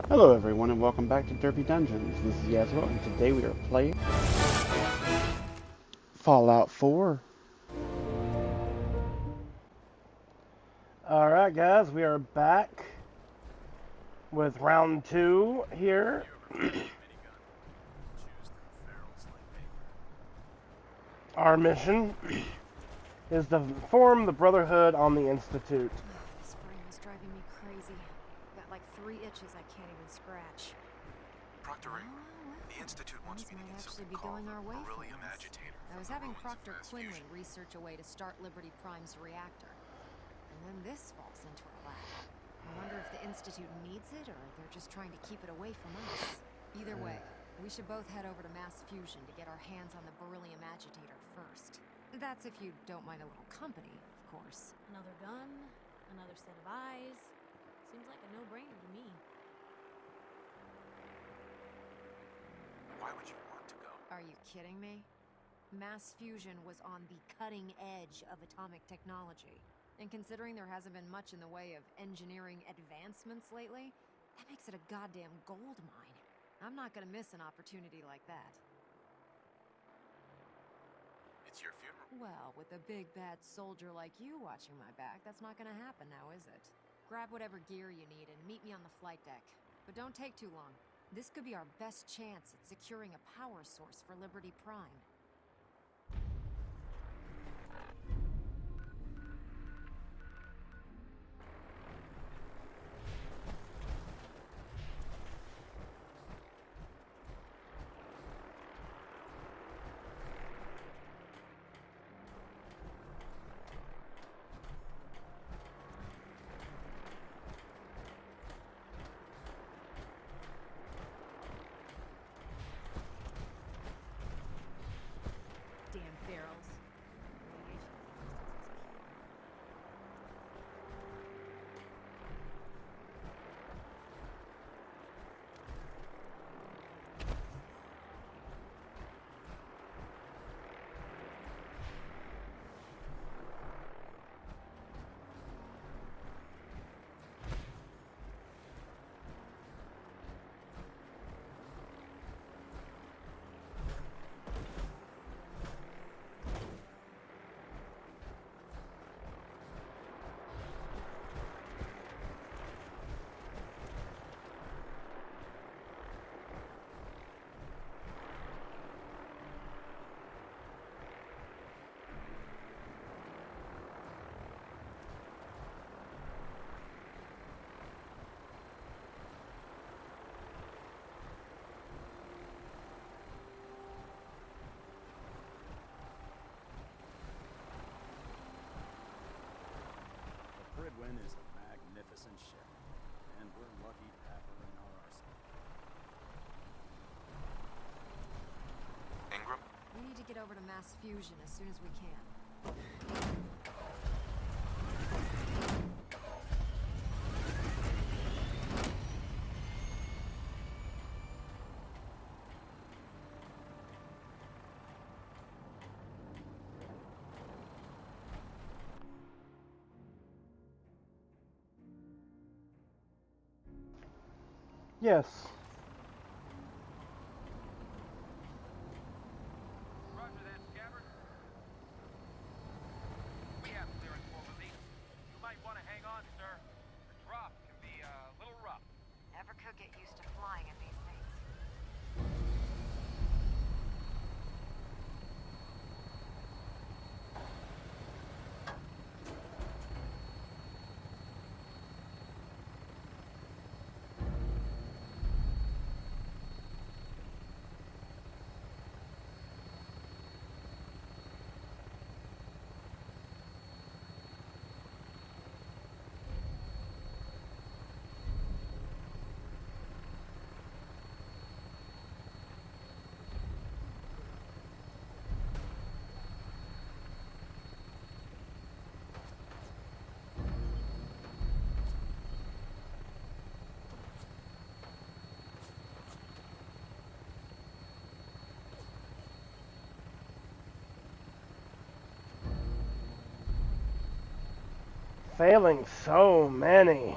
Hello everyone and welcome back to Derpy Dungeons. This is Yaswell and today we are playing Fallout 4. Alright guys, we are back with round 2 here. Our mission is to form the Brotherhood on the Institute. This frame is driving me crazy. Got like 3 itches I can't even scratch. Proctor, the Institute wants me to might get actually something be called going our way for beryllium once. agitator. I was having Proctor Quinlan research a way to start Liberty Prime's reactor. And then this falls into our lap. I wonder if the Institute needs it, or they're just trying to keep it away from us. Either way, we should both head over to Mass Fusion to get our hands on the beryllium agitator first. That's if you don't mind a little company, of course. Another gun, another set of eyes. Seems like a no-brainer to me. Why would you want to go? Are you kidding me? Mass fusion was on the cutting edge of atomic technology. And considering there hasn't been much in the way of engineering advancements lately, that makes it a goddamn gold mine. I'm not gonna miss an opportunity like that. It's your funeral. Well, with a big bad soldier like you watching my back, that's not gonna happen now, is it? Grab whatever gear you need and meet me on the flight deck. But don't take too long. This could be our best chance at securing a power source for Liberty Prime. Damn barrels. The Pridwin is a magnificent ship, and we're lucky to have her in our arsenal. Ingram? We need to get over to Mass Fusion as soon as we can. Yes. Roger that, Scabbard. We have clearance for release. You might want to hang on, sir. The drop can be a little rough. Never could get used to flying in these things. Failing so many.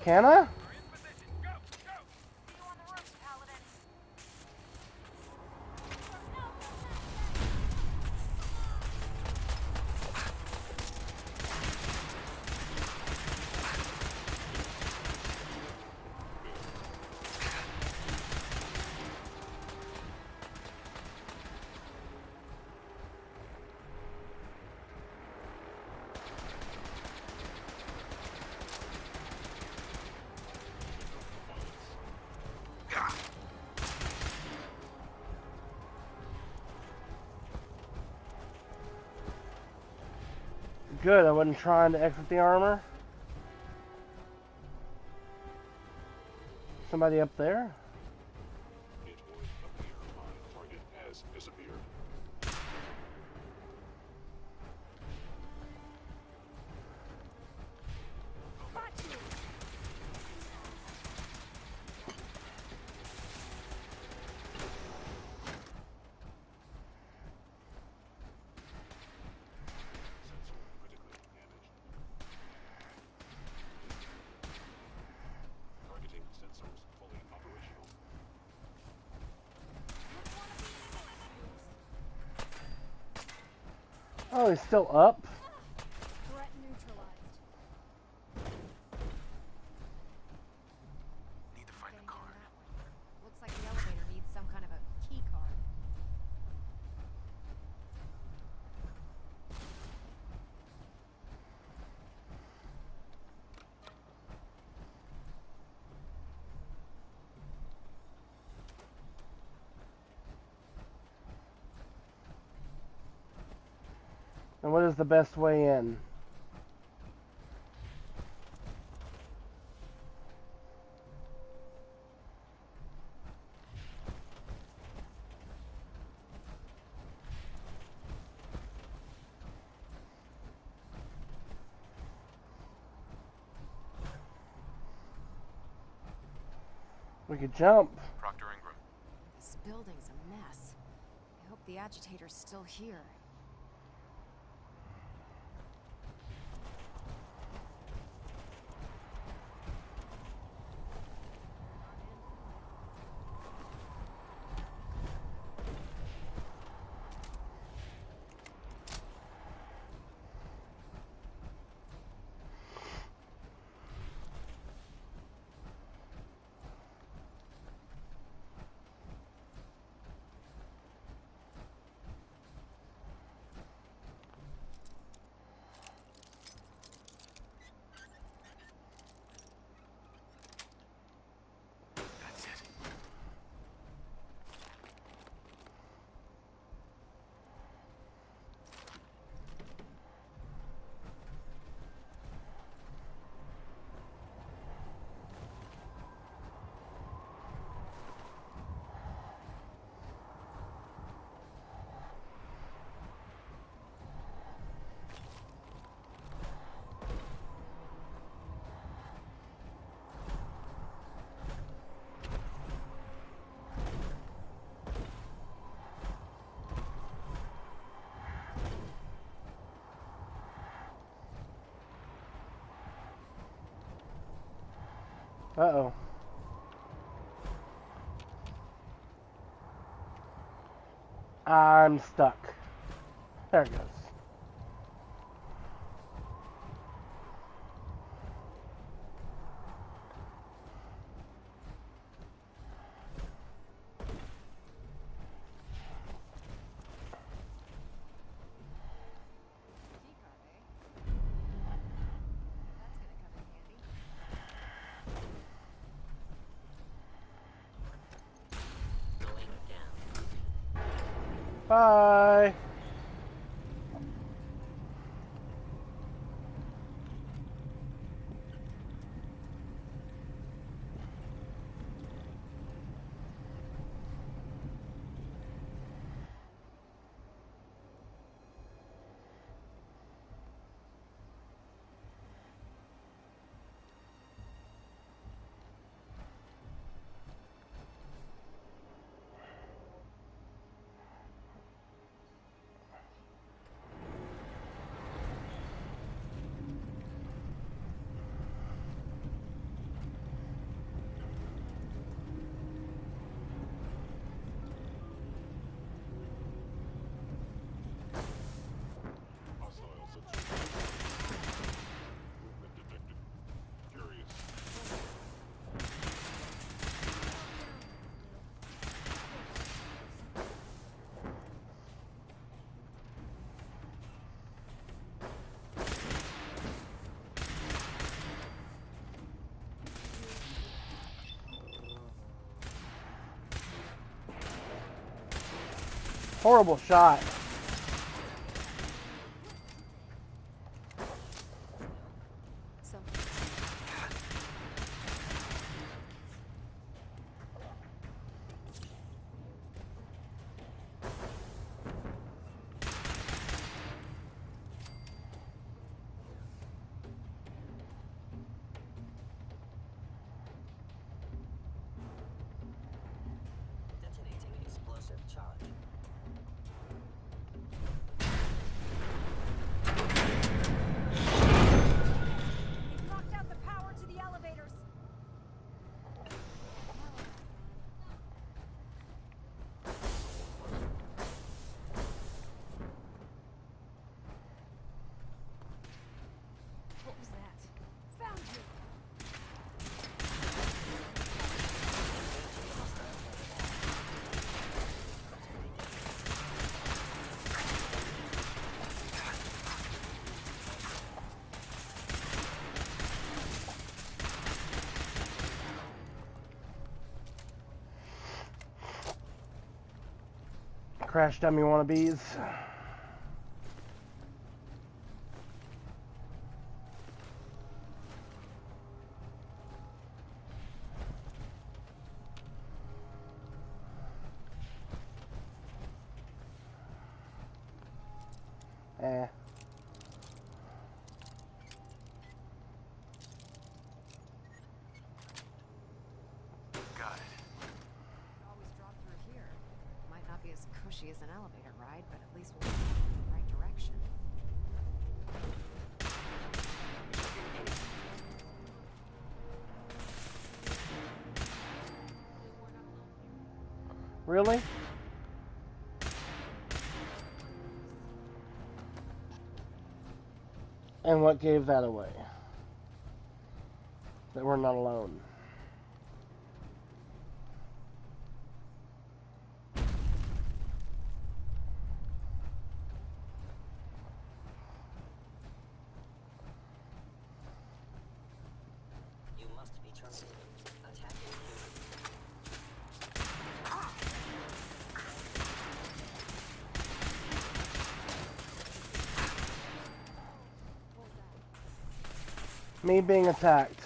Can I? We're in position. Go! Go! See you on the roof, Paladin. Good, I wasn't trying to exit the armor. Somebody up there? It would appear my target has disappeared. Sensor critically damaged. Targeting sensors fully operational. Oh, he's still up? Threat neutralized. Need to find Getting a in card. that way. Looks like the elevator needs some kind of a key card. And what is the best way in? We could jump. Proctor Ingram. This building's a mess. I hope the agitator's still here. That's it. Uh-oh. I'm stuck. There it goes. Key card, eh? That's gonna come in handy. Bye. Horrible shot. Some Detonating explosive charge. They've knocked out the power to the elevators. What was that? Found you. Crash dummy wannabes. Eh. Got it. could always drop through here. Might not be as cushy as an elevator ride, but at least we'll be in the right direction. Really? And what gave that away? That we're not alone. You must be terminated. Attack is human. Me being attacked.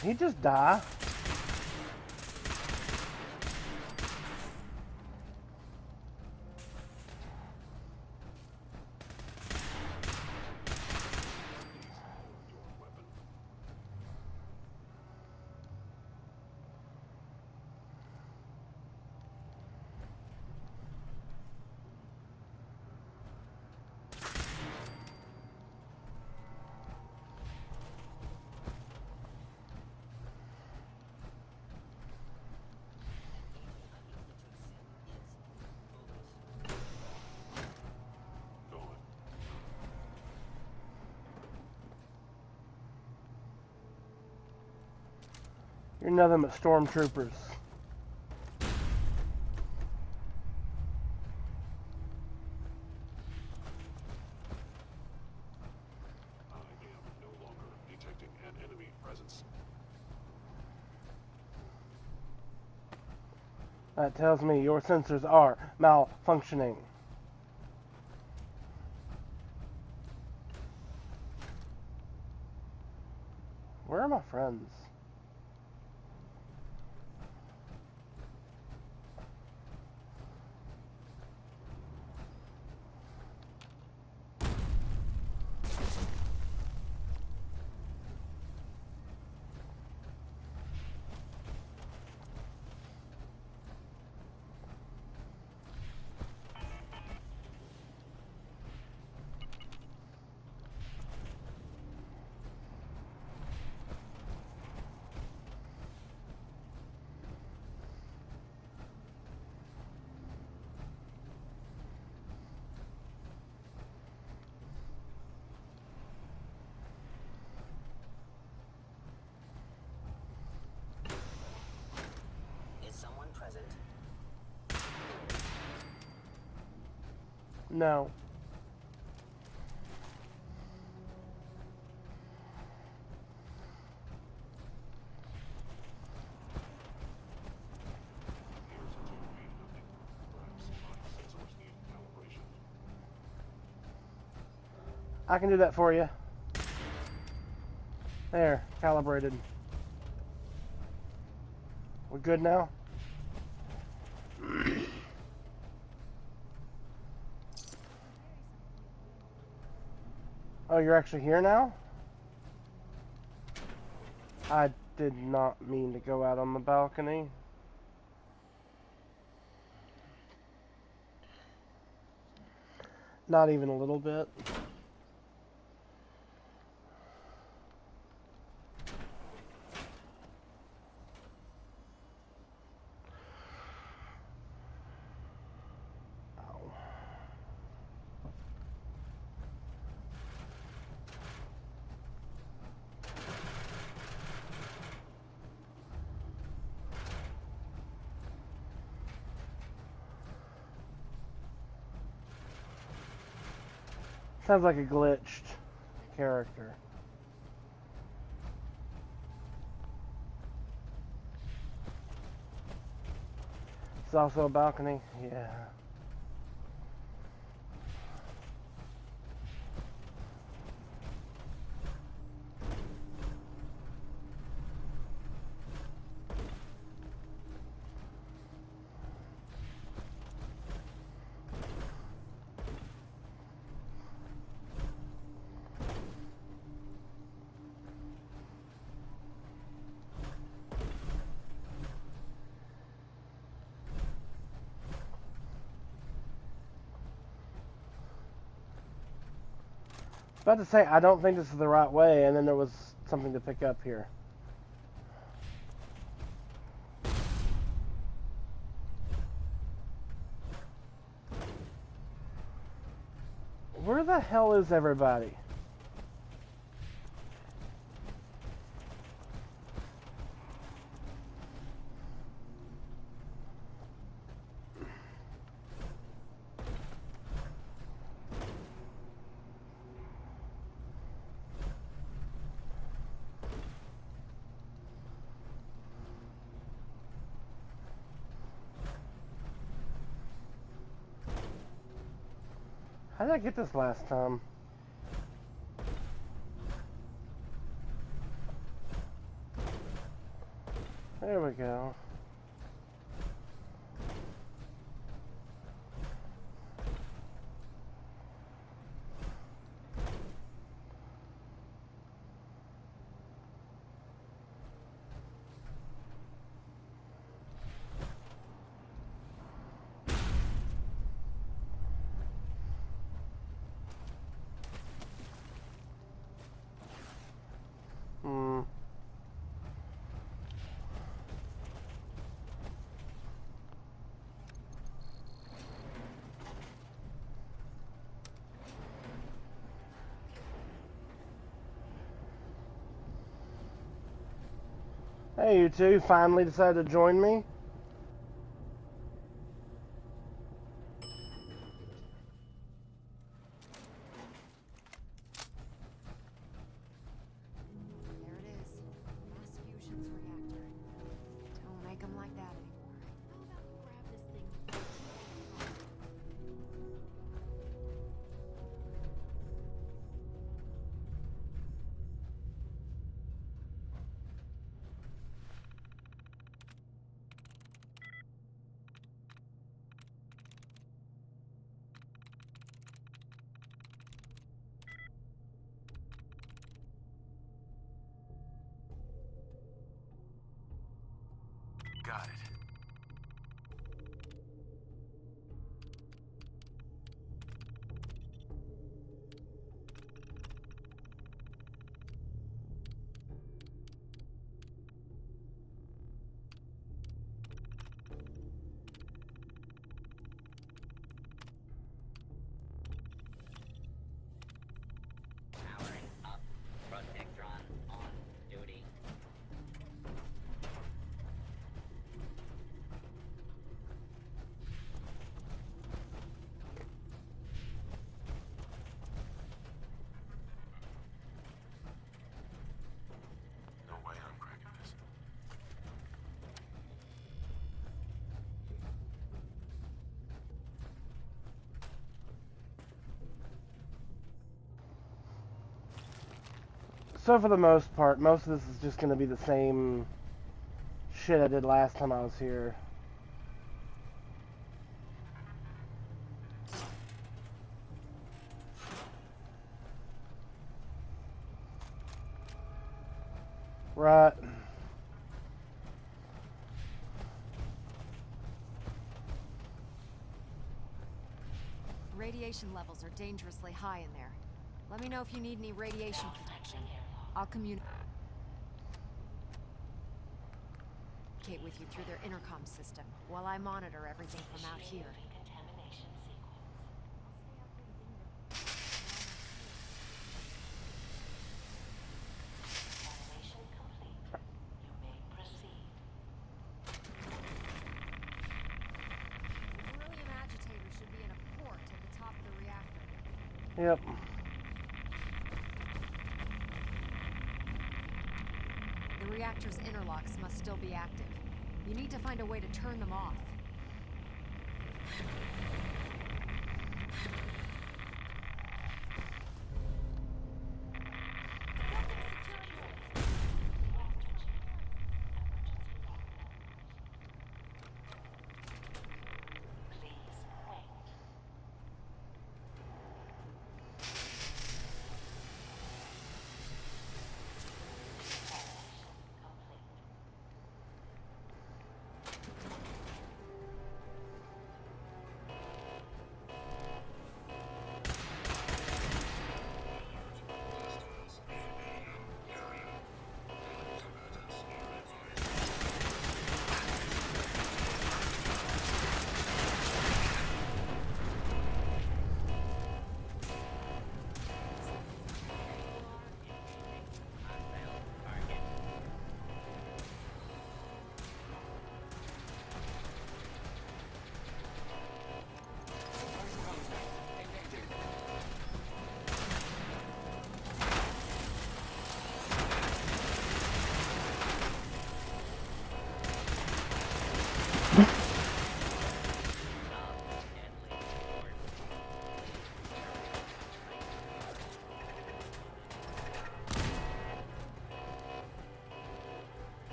Did he just die? Your weapon. Gone. You're nothing but stormtroopers. I am no longer detecting an enemy presence. That tells me your sensors are malfunctioning. Where are my friends? Is someone present? No. I can do that for you. There, calibrated. We're good now? Oh, you're actually here now? I did not mean to go out on the balcony. Not even a little bit. Ow. Sounds like a glitched character. It's also a balcony? Yeah. About to say, I don't think this is the right way, and then there was something to pick up here. Where the hell is everybody? How did I get this last time? There we go. Hey, you two finally decided to join me? There it is. Mass fusions reactor. Don't make them like that anymore. How about grab this thing before Got it. Powering up. Protectron on duty. So for the most part, most of this is just going to be the same shit I did last time I was here. Right. Radiation levels are dangerously high in there. Let me know if you need any radiation protection. I'll communicate with you through their intercom system while I monitor everything from out here. The beryllium agitator should be in a port at the top of the reactor. Yep. The reactor's interlocks must still be active. You need to find a way to turn them off.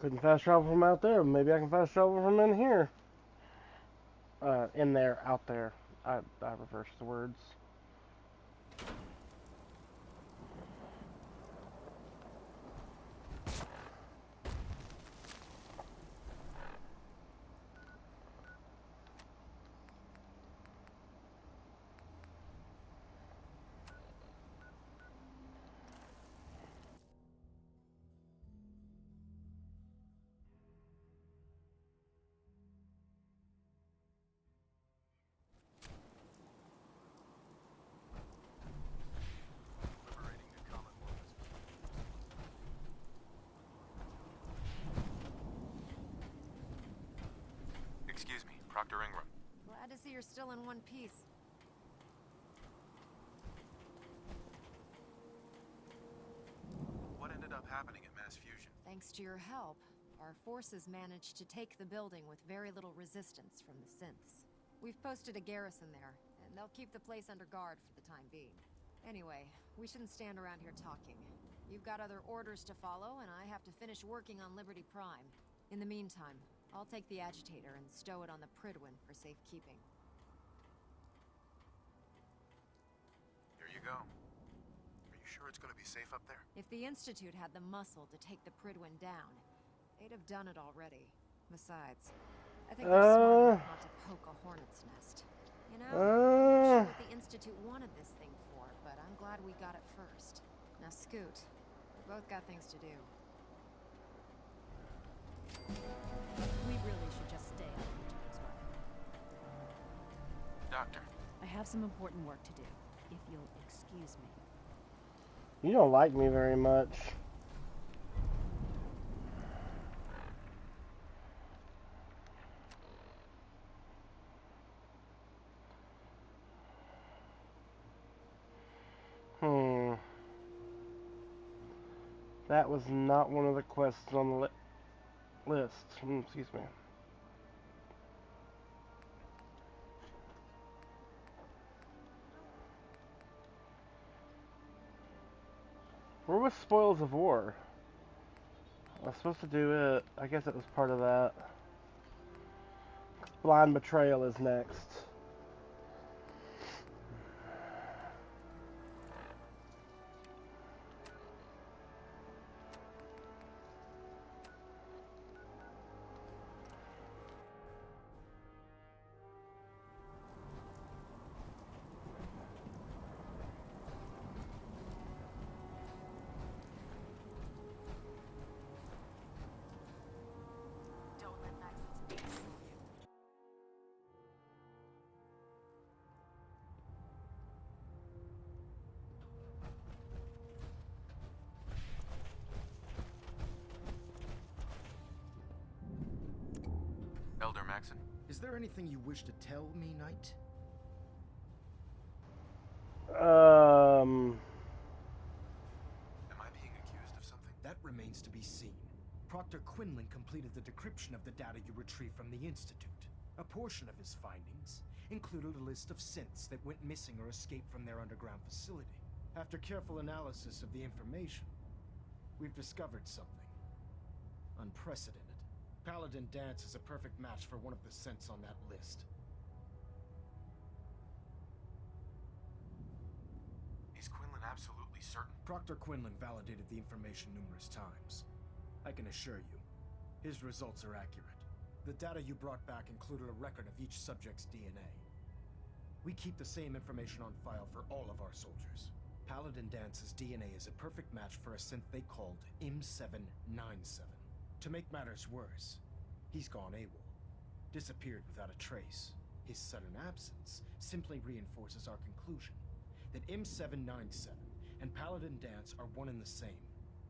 Couldn't fast travel from out there. Maybe I can fast travel from in here. In there, out there. I reversed the words. Proctor Ingram. Glad to see you're still in one piece. What ended up happening at Mass Fusion? Thanks to your help, our forces managed to take the building with very little resistance from the synths. We've posted a garrison there, and they'll keep the place under guard for the time being. Anyway, we shouldn't stand around here talking. You've got other orders to follow, and I have to finish working on Liberty Prime. In the meantime, I'll take the agitator and stow it on the Prydwen for safekeeping. Here you go. Are you sure it's gonna be safe up there? If the Institute had the muscle to take the Prydwen down, they'd have done it already. Besides, I think they're smart enough not to poke a hornet's nest. You know, I'm not sure what the Institute wanted this thing for, but I'm glad we got it first. Now scoot. We both got things to do. We really should just stay out of each other's way. Doctor. I have some important work to do, if you'll excuse me. You don't like me very much. That was not one of the quests on the list. Excuse me. Where was Spoils of War? I was supposed to do it. I guess it was part of that. Blind Betrayal is next. Don't let Maxon speak for you. Elder Maxon. Is there anything you wish to tell me, Knight? Um. Am I being accused of something? That remains to be seen. Proctor Quinlan completed the decryption of the data you retrieved from the Institute. A portion of his findings included a list of synths that went missing or escaped from their underground facility. After careful analysis of the information, we've discovered something unprecedented. Paladin Danse is a perfect match for one of the synths on that list. Is Quinlan absolutely certain? Proctor Quinlan validated the information numerous times. I can assure you, his results are accurate. The data you brought back included a record of each subject's DNA. We keep the same information on file for all of our soldiers. Paladin Dance's DNA is a perfect match for a synth they called M797. To make matters worse, he's gone AWOL, disappeared without a trace. His sudden absence simply reinforces our conclusion that M797 and Paladin Danse are one and the same.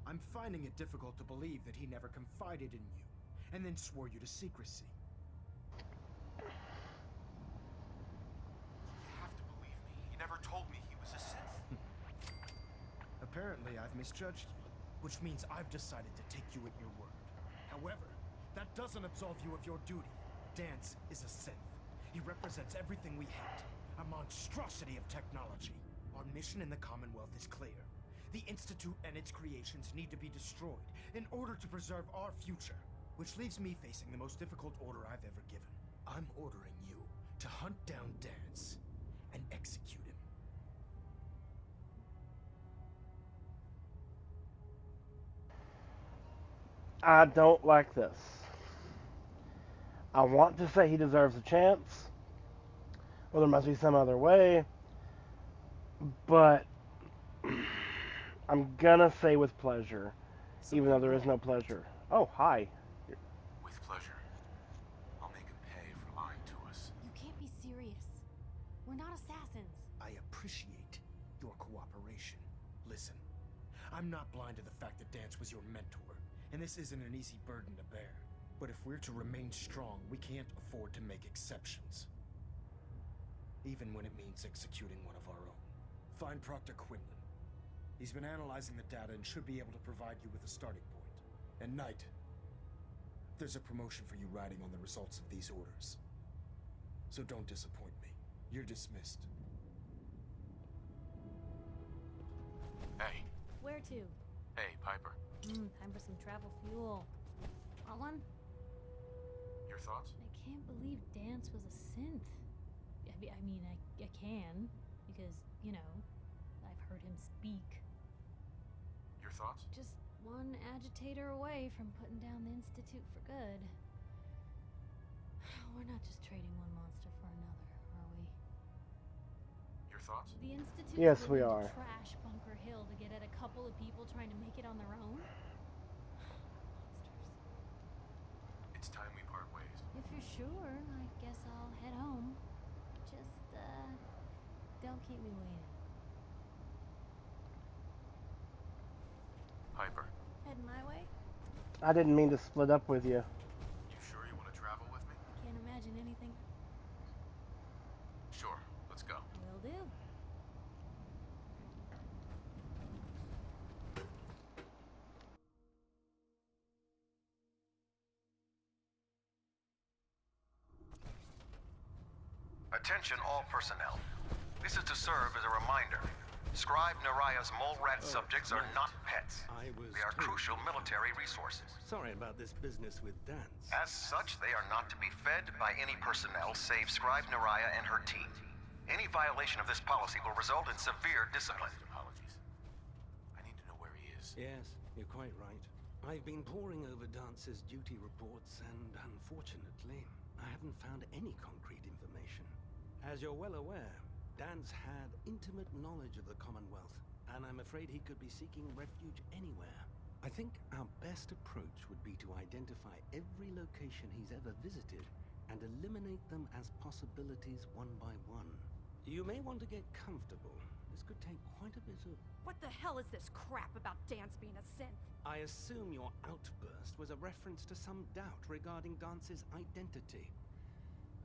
I'm finding it difficult to believe that he never confided in you, and then swore you to secrecy. You have to believe me. He never told me he was a Sith. Apparently, I've misjudged you, which means I've decided to take you at your word. However, that doesn't absolve you of your duty. Danse is a Sith. He represents everything we hate, a monstrosity of technology. Our mission in the Commonwealth is clear. The Institute and its creations need to be destroyed in order to preserve our future, which leaves me facing the most difficult order I've ever given. I'm ordering you to hunt down Danse and execute him. I don't like this. I want to say he deserves a chance, or there must be some other way, but I'm gonna say with pleasure, even though there is no pleasure. Oh, hi. With pleasure. I'll make him pay for lying to us. You can't be serious. We're not assassins. I appreciate your cooperation. Listen, I'm not blind to the fact that Danse was your mentor, and this isn't an easy burden to bear. But if we're to remain strong, we can't afford to make exceptions. Even when it means executing one of our own. Find Proctor Quinlan. He's been analyzing the data and should be able to provide you with a starting point. And Knight, there's a promotion for you riding on the results of these orders. So don't disappoint me. You're dismissed. Hey. Where to? Hey, Piper. Time for some travel fuel. Want one? Your thoughts? I can't believe Dance was a synth. I mean, I can, because, you know, I've heard him speak. Your thoughts? Just one agitator away from putting down the Institute for good. We're not just trading one monster for another, are we? Your thoughts? The Institute Yes, we are. Trash Bunker Hill to get at a couple of people trying to make it on their own. Monsters. It's time we part ways. If you're sure, I guess I'll head home. Just, don't keep me waiting. Piper, Heading my way? I didn't mean to split up with you. you sure you want to travel with me? Can't imagine anything. Sure, let's go. Will do. Attention all personnel. This is to serve as a reminder. Scribe Naraya's mole rat subjects are not pets. They are crucial military resources. Sorry about this business with Dance. As such, they are not to be fed by any personnel save Scribe Naraya and her team. Any violation of this policy will result in severe discipline. Apologies. I need to know where he is. Yes, you're quite right. I've been poring over Dance's duty reports, and unfortunately, I haven't found any concrete information. As you're well aware, Dance had intimate knowledge of the Commonwealth, and I'm afraid he could be seeking refuge anywhere. I think our best approach would be to identify every location he's ever visited and eliminate them as possibilities one by one. You may want to get comfortable. This could take quite a bit of... What the hell is this crap about Dance being a synth? I assume your outburst was a reference to some doubt regarding Dance's identity.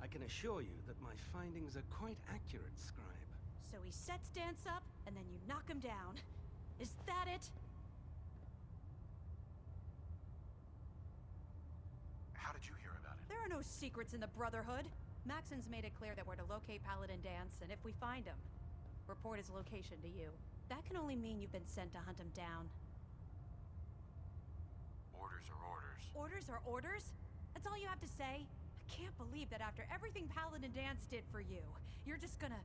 I can assure you that my findings are quite accurate, Scribe. So he sets Dance up, and then you knock him down. Is that it? How did you hear about it? There are no secrets in the Brotherhood. Maxon's made it clear that we're to locate Paladin Dance, and if we find him, report his location to you. That can only mean you've been sent to hunt him down. Orders are orders. Orders are orders? That's all you have to say? I can't believe that after everything Paladin Dance did for you, you're just gonna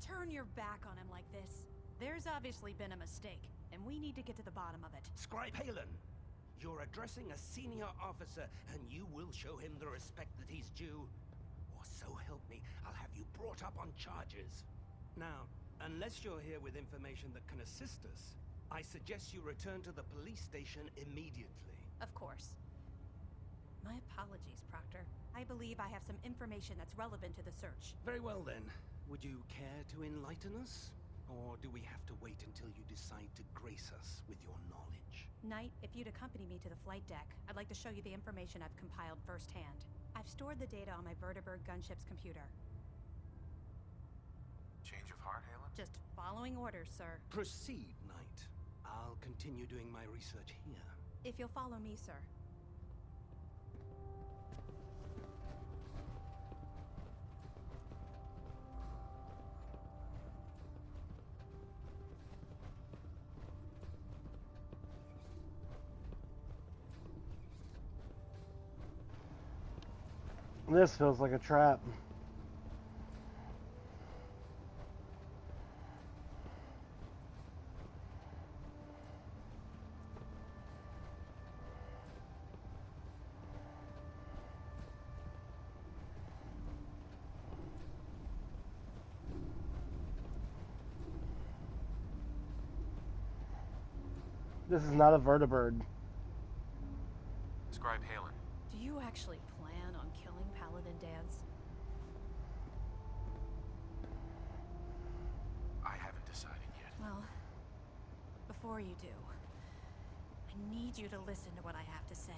turn your back on him like this. There's obviously been a mistake, and we need to get to the bottom of it. Scribe Halen, you're addressing a senior officer, and you will show him the respect that he's due. Or so help me, I'll have you brought up on charges. Now, unless you're here with information that can assist us, I suggest you return to the police station immediately. Of course. My apologies, Proctor. I believe I have some information that's relevant to the search. Very well then. Would you care to enlighten us? Or do we have to wait until you decide to grace us with your knowledge? Knight, if you'd accompany me to the flight deck, I'd like to show you the information I've compiled firsthand. I've stored the data on my Vertibird gunship's computer. Change of heart, Halen? Just following orders, sir. Proceed, Knight. I'll continue doing my research here. If you'll follow me, sir. This feels like a trap. This is not a Vertibird. Scribe Halen. Do you actually plan on killing Paladin Dance? I haven't decided yet. Well, before you do, I need you to listen to what I have to say.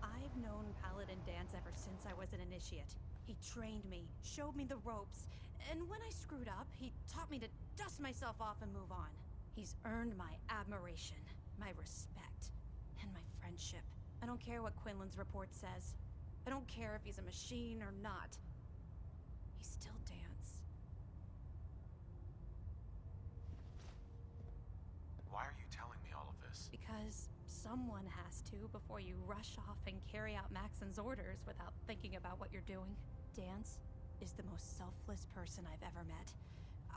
I've known Paladin Dance ever since I was an initiate. He trained me, showed me the ropes, and when I screwed up, he taught me to dust myself off and move on. He's earned my admiration, my respect, and my friendship. I don't care what Quinlan's report says. I don't care if he's a machine or not. He's still Dance. Why are you telling me all of this? Because someone has to before you rush off and carry out Maxon's orders without thinking about what you're doing. Dance is the most selfless person I've ever met.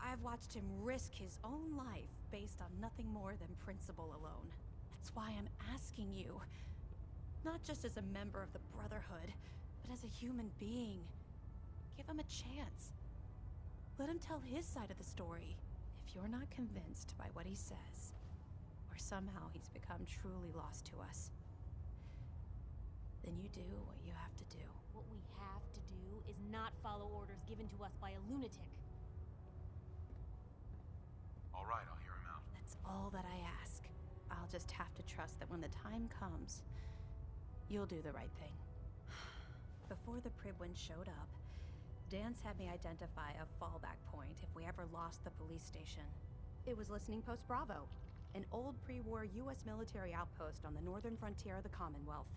I've watched him risk his own life based on nothing more than principle alone. That's why I'm asking you, not just as a member of the Brotherhood, but as a human being. Give him a chance. Let him tell his side of the story. If you're not convinced by what he says, or somehow he's become truly lost to us, then you do what you have to do. What we have to do is not follow orders given to us by a lunatic. All right, I'll hear him out. That's all that I ask. I'll just have to trust that when the time comes, you'll do the right thing. Before the Pribwins showed up, Dance had me identify a fallback point if we ever lost the police station. It was Listening Post Bravo, an old pre-war US military outpost on the northern frontier of the Commonwealth.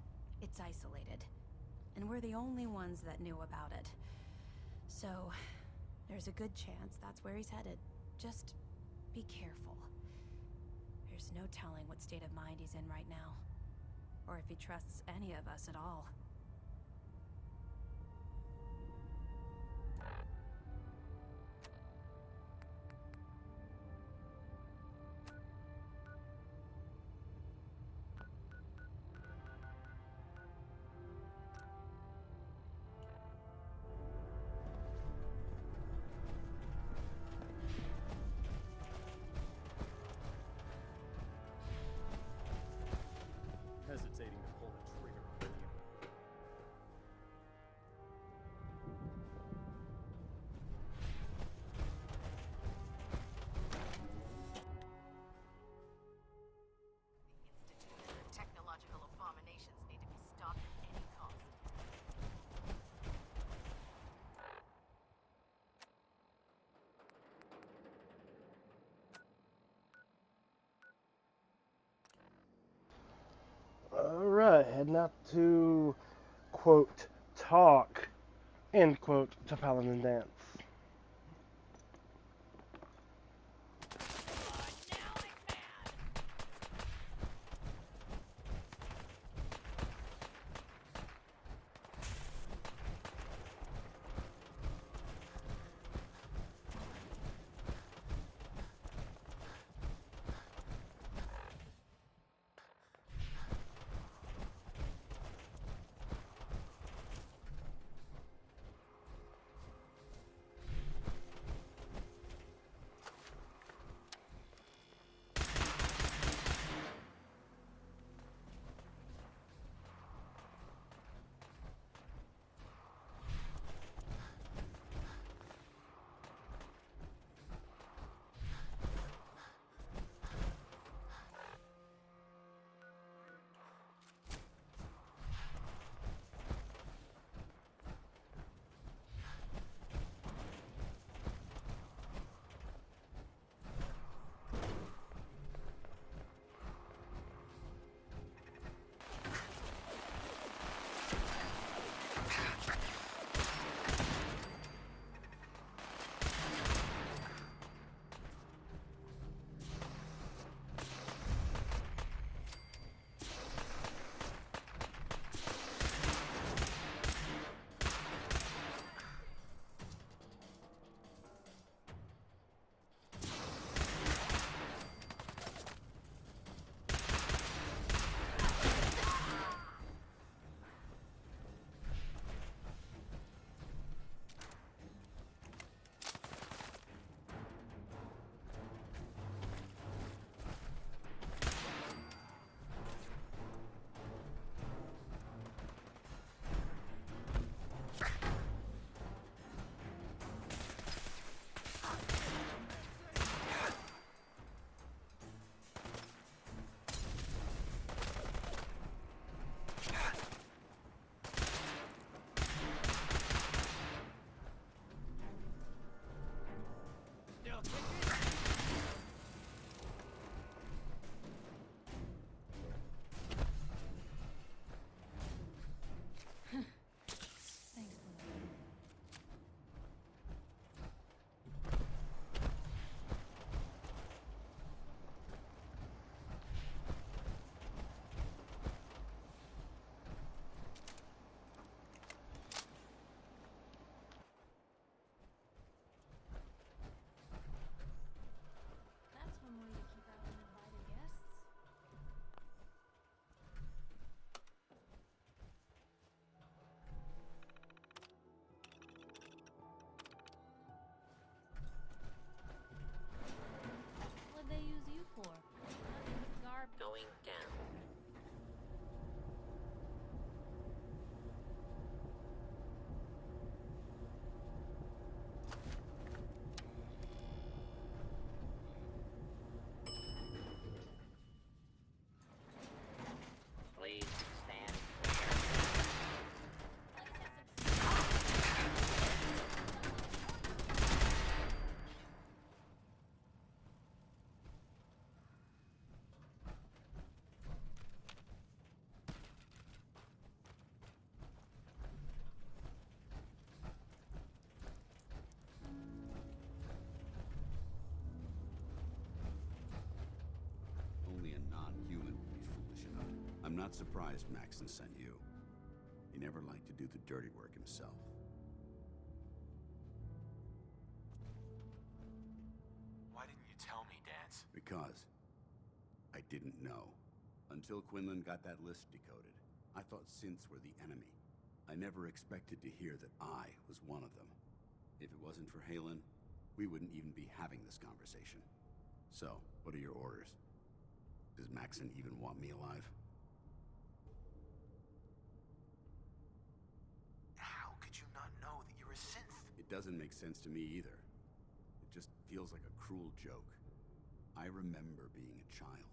It's isolated, and we're the only ones that knew about it. So, there's a good chance that's where he's headed. Just be careful. There's no telling what state of mind he's in right now, or if he trusts any of us at all. Hesitating to pull the trigger on you. The Institute and their technological abominations need to be stopped at any cost. Alright, heading out to, quote, talk, end quote, to Paladin Dance. not surprised Maxon sent you. He never liked to do the dirty work himself. Why didn't you tell me, Dance? Because I didn't know. Until Quinlan got that list decoded, I thought synths were the enemy. I never expected to hear that I was one of them. If it wasn't for Haylen, we wouldn't even be having this conversation. So, what are your orders? Does Maxon even want me alive? How could you not know that you're a synth? It doesn't make sense to me either. It just feels like a cruel joke. I remember being a child.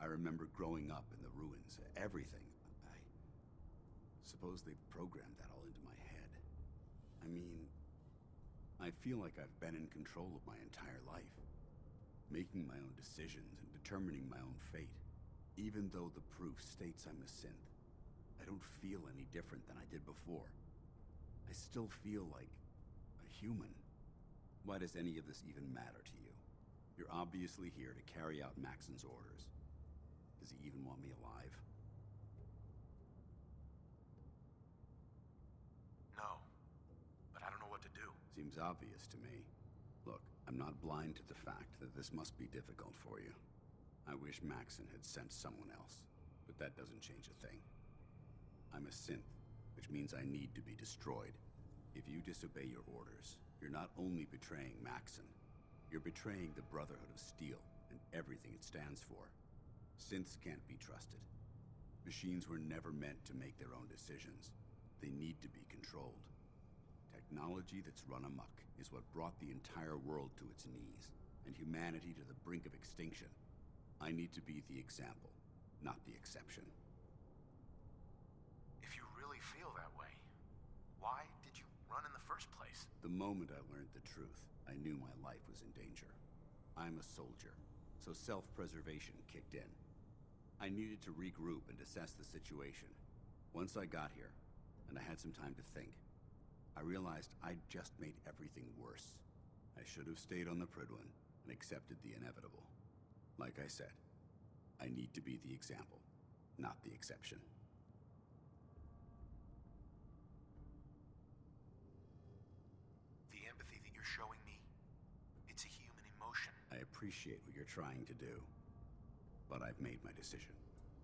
I remember growing up in the ruins, everything. I suppose they've programmed that all into my head. I mean, I feel like I've been in control of my entire life, making my own decisions and determining my own fate. Even though the proof states I'm a synth, I don't feel any different than I did before. I still feel like a human. Why does any of this even matter to you? You're obviously here to carry out Maxon's orders. Does he even want me alive? No, but I don't know what to do. Seems obvious to me. Look, I'm not blind to the fact that this must be difficult for you. I wish Maxon had sent someone else, but that doesn't change a thing. I'm a synth, which means I need to be destroyed. If you disobey your orders, you're not only betraying Maxon, you're betraying the Brotherhood of Steel and everything it stands for. Synths can't be trusted. Machines were never meant to make their own decisions. They need to be controlled. Technology that's run amok is what brought the entire world to its knees, and humanity to the brink of extinction. I need to be the example, not the exception. If you really feel that way, why did you run in the first place? The moment I learned the truth, I knew my life was in danger. I'm a soldier, so self-preservation kicked in. I needed to regroup and assess the situation. Once I got here, and I had some time to think, I realized I'd just made everything worse. I should have stayed on the Prydwen and accepted the inevitable. Like I said, I need to be the example, not the exception. The empathy that you're showing me, it's a human emotion. I appreciate what you're trying to do, but I've made my decision.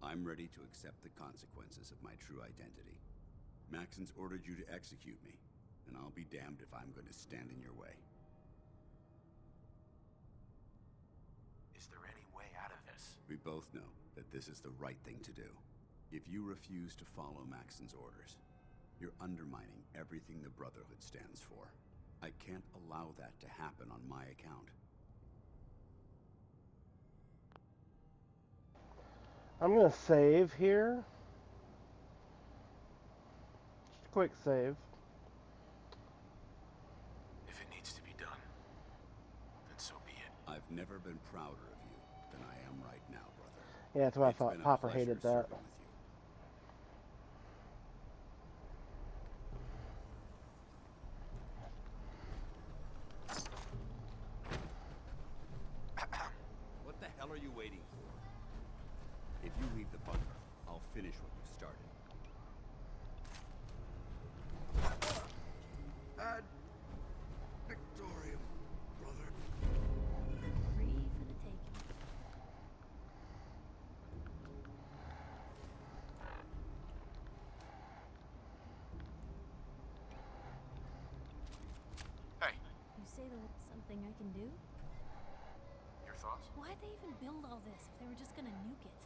I'm ready to accept the consequences of my true identity. Maxon's ordered you to execute me, and I'll be damned if I'm going to stand in your way. Is there any way out of this? We both know that this is the right thing to do. If you refuse to follow Maxon's orders, you're undermining everything the Brotherhood stands for. I can't allow that to happen on my account. I'm gonna save here. Just a quick save. If it needs to be done, then so be it. I've never been prouder of you than I am right now, brother. Yeah, that's what It's I thought. been a Popper pleasure hated that. serving with you. What the hell are you waiting for? If you leave the bunker, I'll finish what you started. Ad Victorium, brother. Free for the taking. Hey, You say there's something I can do? your thoughts? Why'd they even build all this if they were just gonna nuke it?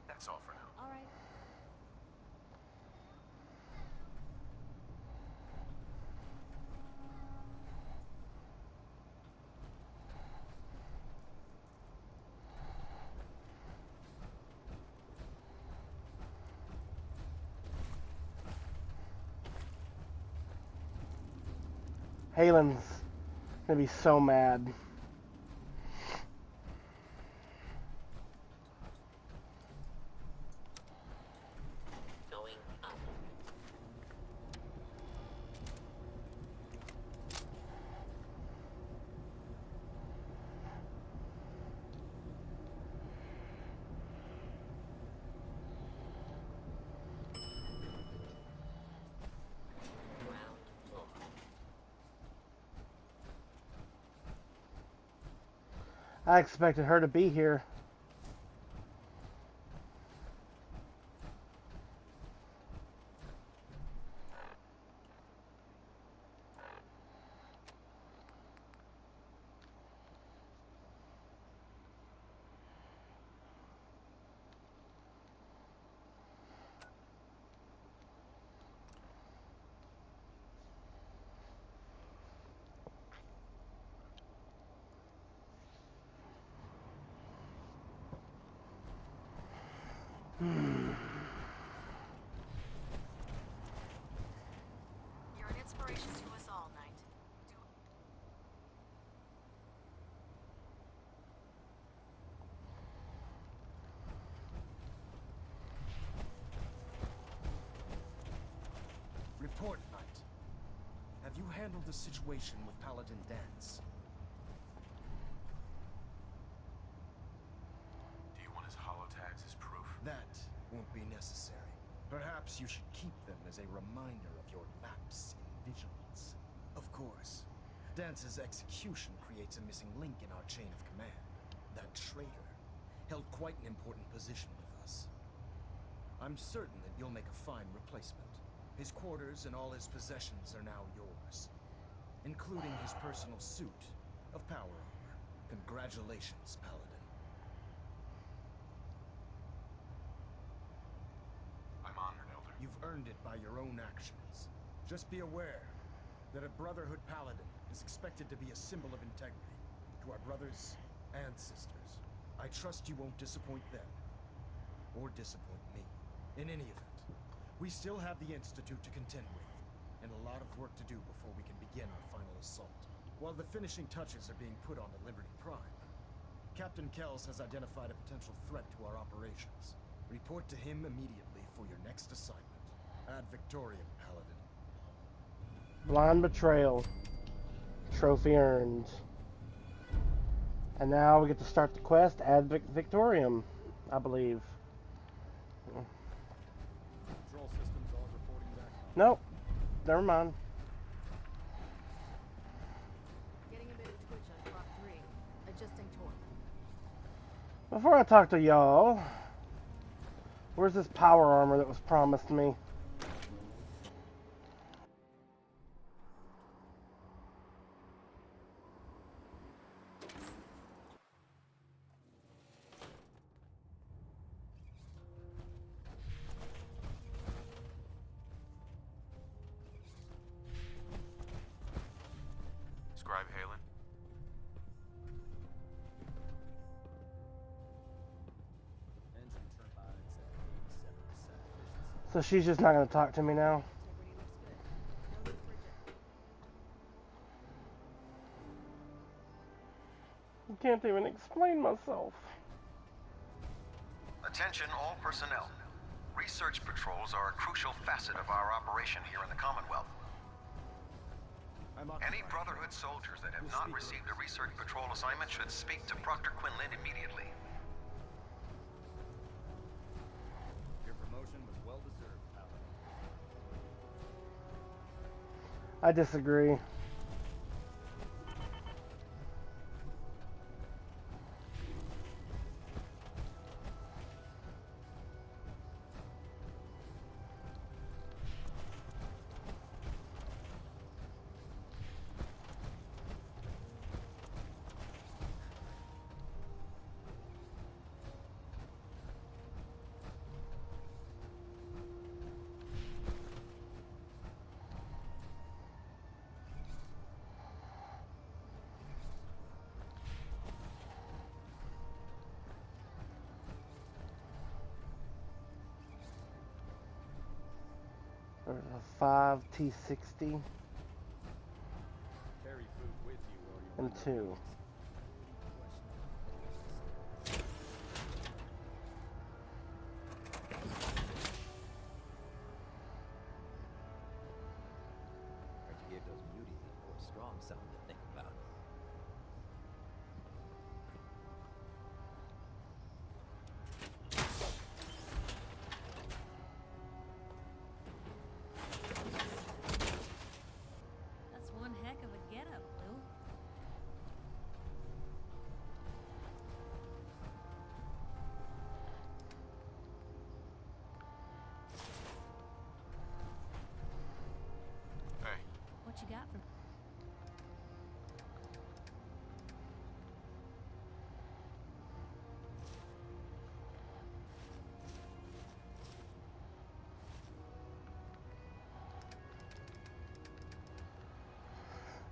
That's all for now. Alright. Haylen's gonna be so mad. Going up. I expected her to be here. You're an inspiration to us all, Knight. Report, Knight. Have you handled the situation with Paladin Danse? Do you want his holotags as proof? That won't be necessary. Perhaps you should keep them as a reminder of your lapse in vigilance. Of course, Dance's execution creates a missing link in our chain of command. That traitor held quite an important position with us. I'm certain that you'll make a fine replacement. His quarters and all his possessions are now yours, including his personal suit of power armor. Congratulations, Paladin. I'm honored, Elder. You've earned it by your own actions. Just be aware that a Brotherhood Paladin is expected to be a symbol of integrity to our brothers and sisters. I trust you won't disappoint them, or disappoint me. In any event, we still have the Institute to contend with, and a lot of work to do before we can begin our final assault. While the finishing touches are being put on the Liberty Prime, Captain Kells has identified a potential threat to our operations. Report to him immediately for your next assignment. Ad Victoriam, Paladin. Blind betrayal. Trophy earned. And now we get to start the quest, Ad Victoriam, I believe. Control systems all reporting back. Nope. Never mind. Getting a bit of twitch on clock 3. Adjusting torque. Before I talk to y'all, where's this power armor that was promised me? Scribe Halen? Engine turbines at 87% efficiency. So she's just not going to talk to me now. I can't even explain myself. Attention all personnel. Research patrols are a crucial facet of our operation here in the Commonwealth. Any Brotherhood soldiers that have not received a research patrol assignment should speak to Proctor Quinlan immediately. Your promotion was well deserved, Paladin. I disagree. There's a 5 T60 Carry food with you or and 2. Heard you gave those muties in Fort Strong something to think about. That's one heck of a getup, Lou. got from...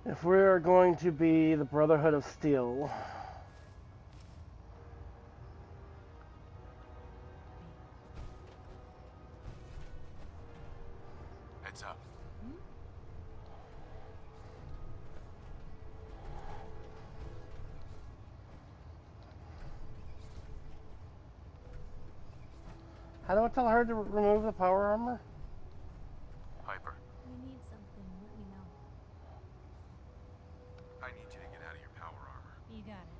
If we're going to be the Brotherhood of Steel, Heads up. how do I tell her to remove the power armor? Piper, You need something, let me know. I need you to get out of your power armor. You got it.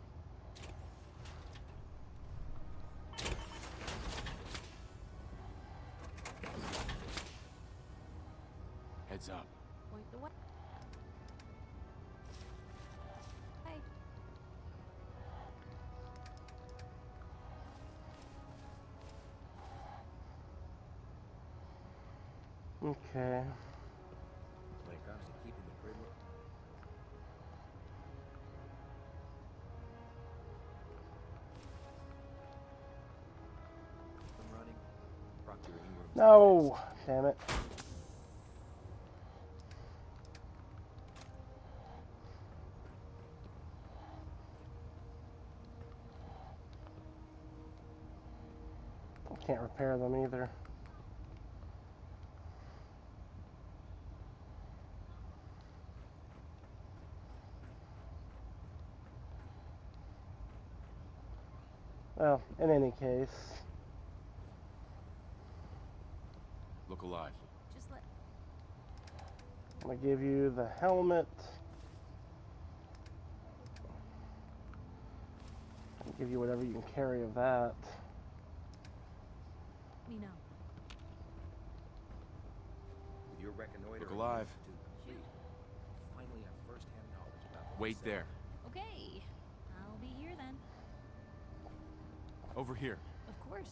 Heads up. Point the way. Hey. Okay. When it comes to keeping the privilege, I'm running. Proctor Ingram. No! Damn it. I can't repair them either. Well, in any case, Look alive. Just let... I'm gonna give you the helmet. I'll give you whatever you can carry of that. me know. With your reconnoiter Look alive. complete, you finally have first-hand knowledge about what Wait we said. there. Okay. I'll be here then. Over here. Of course.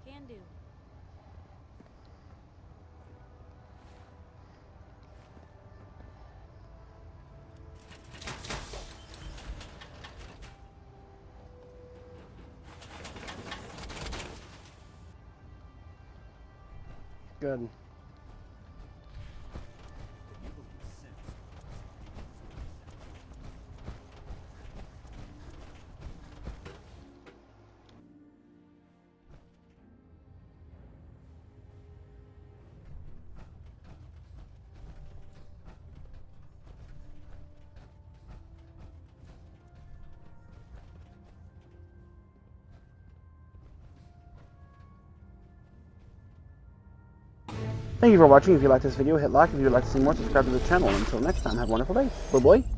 Can do. Good. Thank you for watching. If you liked this video, hit like. If you would like to see more, subscribe to the channel. Until next time, have a wonderful day. Bye-bye.